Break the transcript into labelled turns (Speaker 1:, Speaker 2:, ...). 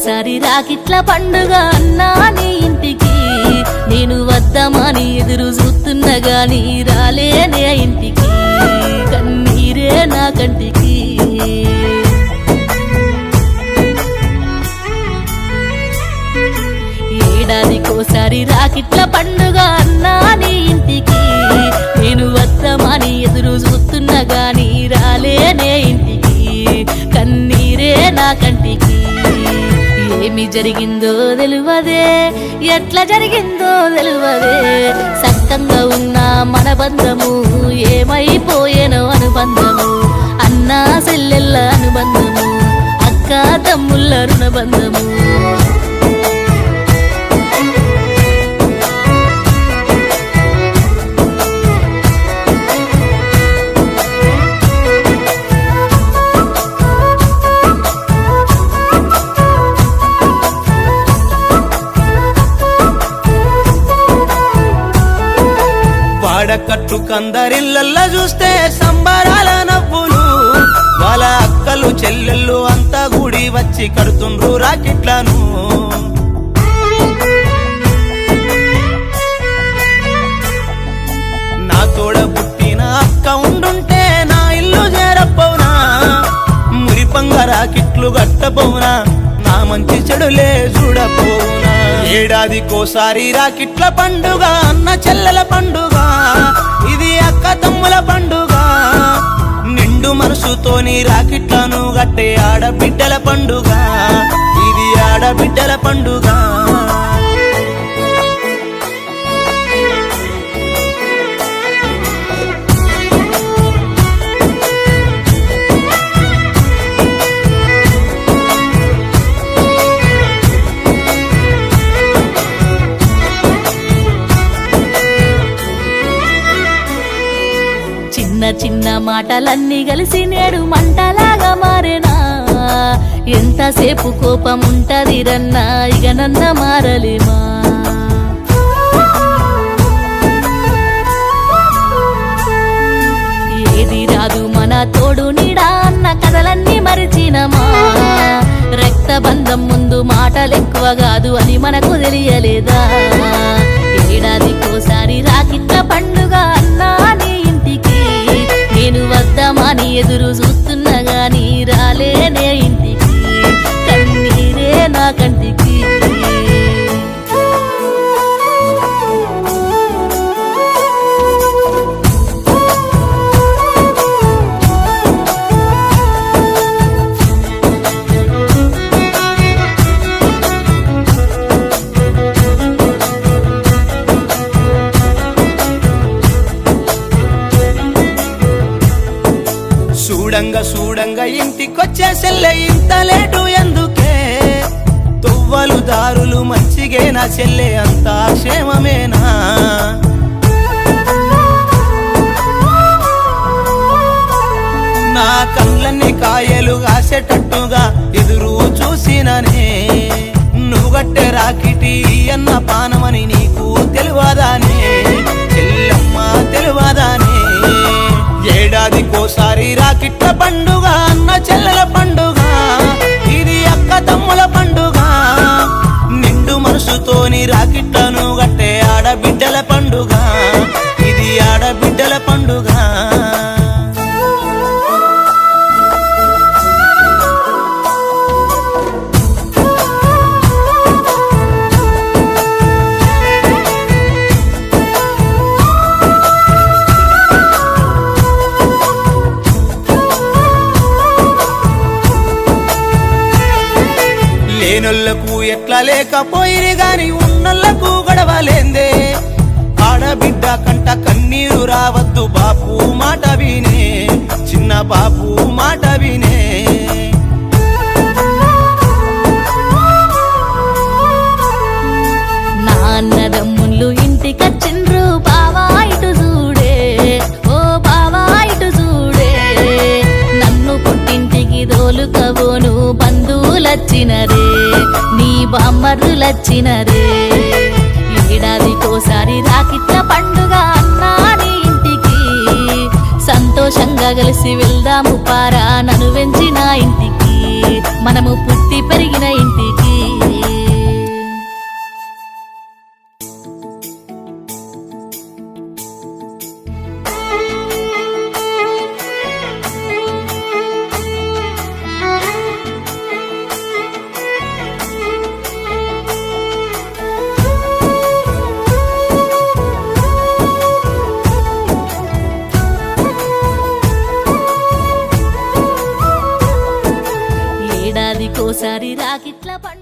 Speaker 1: ఏడాదికోసారి రాకిట్ల పండుగ అన్నా నీ ఇంటికి నేను వద్దామని ఎదురు చూస్తున్నా గాని రాలేనే ఇంటికి కన్నీరే నా కంటికి ఏడాదికోసారి రాకిట్ల పండుగ అన్నా నీ ఇంటికి నేను వద్దామని ఎదురు చూస్తున్నా గాని రాలేనే ఇంటికి కన్నీరే నా కంటికి ఏమి జరిగిందో తెలువదే ఎట్లా జరిగిందో తెలువదే సక్కంగా ఉన్న మన బంధము ఏమైపోయేనో అనుబంధము అన్నా చెల్లెళ్ళ అనుబంధము అక్క తమ్ముళ్ళ రుణబంధము
Speaker 2: వాడకట్టు కందరిళ్ళల్లా చూస్తే సంబరాల నవ్వులు వాళ్ళ అక్కలు చెల్లెళ్ళు అంతా గుడి వచ్చి కడుతుండ్రు రాకిట్లను నా తోడ పుట్టిన అక్క ఉండుంటే నా ఇల్లు చేరపోనా మురిపంగ రాకిట్లు గట్టపోనా నా మంచి చెడులే చూడపోనా ఏడాదికోసారి రాకిట్ల పండుగ అన్న చెల్లెల పండుగ ఇది అక్క తమ్ముల పండుగ నిండు మనసుతోని రాకిట్లను గట్టే ఆడబిడ్డల పండుగ ఇది ఆడబిడ్డల పండుగ
Speaker 1: చిన్న చిన్న మాటలన్నీ కలిసి నేడు మంటలాగా మారేనా ఎంతసేపు కోపం ఉంటది రన్నా ఇక నన్న మారలేమా ఏది రాదు మన తోడు నీడా అన్న కథలన్నీ మరిచినమా రక్తబంధం ముందు మాటలు ఎక్కువ కాదు అని మనకు తెలియలేదా ఏడాదికోసారి రాకిట్ల పండుగ అన్నా నీ ఇంటికి నేను వద్దామని ఎదురు చూస్తున్నా గాని రాలేనే ఇంటికి కన్నీరే నా కంటికి
Speaker 2: చూడంగా ఇంటికొచ్చే సెల్లె ఇంత లేటు ఎందుకే తొవ్వలు దారులు మంచిగే నా చెల్లె అంతా క్షేమమేనా నా కళ్ళన్ని కాయలు కాసేటట్టుగా ఎదురు చూసిననే నువ్వుగట్టే రాకిటి అన్న పానమని నీకు తెలువదానే చెల్లెమ్మ తెలువదానే ఏడాదికోసారి రాకిట్ల పండుగ అన్న చెల్లెల పండుగ ఇది అక్క తమ్ముల పండుగ నిండు మనసుతోని రాకిట్లను గట్టే ఆడబిడ్డల పండుగ ఇది ఆడబిడ్డల పండుగ లేనొల్లకు ఎట్లా లేకపోయిరి గాని ఉన్నోళ్లకు గడవలేందే ఆడబిడ్డ కంట కన్నీరు రావద్దు బాపు మాట వినే చిన్న బాపు మాట వినే
Speaker 1: నా అన్నదమ్ముళ్ళు ఇంటికొచ్చిండ్రు బావా ఇటు చూడే ఓ బావా ఇటు చూడే నన్ను పుట్టింటికి దోలుకబోను బంధువులొచ్చినరే నీ బామ్మర్రులొచ్చినరే ఏడాదికోసారి రాకిట్ల పండుగ అన్నా నీ ఇంటికి సంతోషంగా కలిసి వెళ్దాము పారా నన్ను వెంచిన ఇంటికి మనము పుట్టి పెరిగిన ఇంటికి పండుగ